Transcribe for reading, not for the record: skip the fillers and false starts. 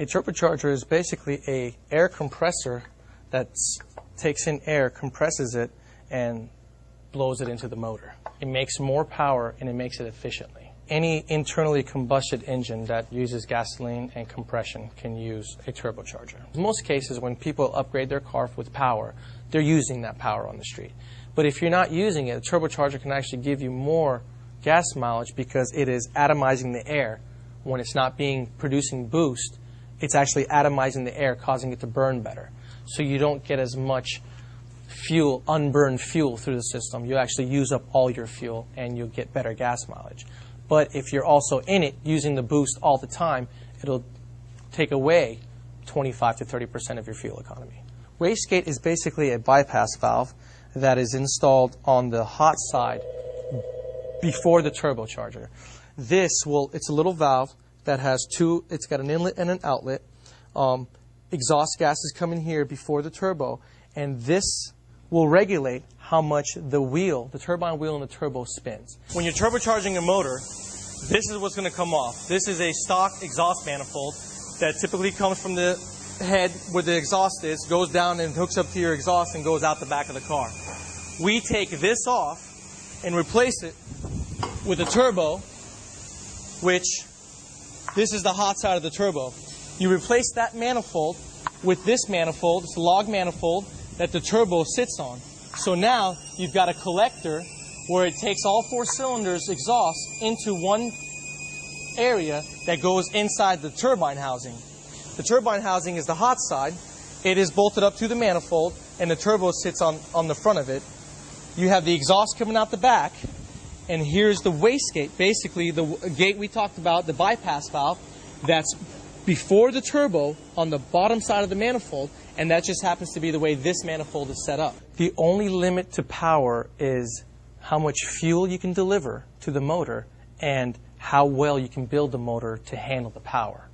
A turbocharger is basically an air compressor that takes in air, compresses it, and blows it into the motor. It makes more power and it makes it efficiently. Any internally combusted engine that uses gasoline and compression can use a turbocharger. In most cases, when people upgrade their car with power, they're using that power on the street. But if you're not using it, a turbocharger can actually give you more gas mileage because it is atomizing the air. When it's not producing boost, it's actually atomizing the air, causing it to burn better. So you don't get as much fuel, unburned fuel through the system. You actually use up all your fuel and you'll get better gas mileage. But if you're also in it using the boost all the time, it'll take away 25 to 30% of your fuel economy. Wastegate is basically a bypass valve that is installed on the hot side before the turbocharger. It's a little valve that has it's got an inlet and an outlet. Exhaust gases come in here before the turbo, and this will regulate how much the turbine wheel and the turbo spins. When you're turbocharging a motor, this is what's going to come off. This is a stock exhaust manifold that typically comes from the head where the exhaust is, goes down and hooks up to your exhaust and goes out the back of the car. We take this off and replace it with a turbo, which this is the hot side of the turbo. You replace that manifold with this manifold. It's a log manifold that the turbo sits on. So now you've got a collector where it takes all 4 cylinders exhaust into one area that goes inside the turbine housing. The turbine housing is the hot side. It is bolted up to the manifold, and the turbo sits on the front of it. You have the exhaust coming out the back, and here's the wastegate, basically the gate we talked about, the bypass valve, that's before the turbo on the bottom side of the manifold, and that just happens to be the way this manifold is set up. The only limit to power is how much fuel you can deliver to the motor and how well you can build the motor to handle the power.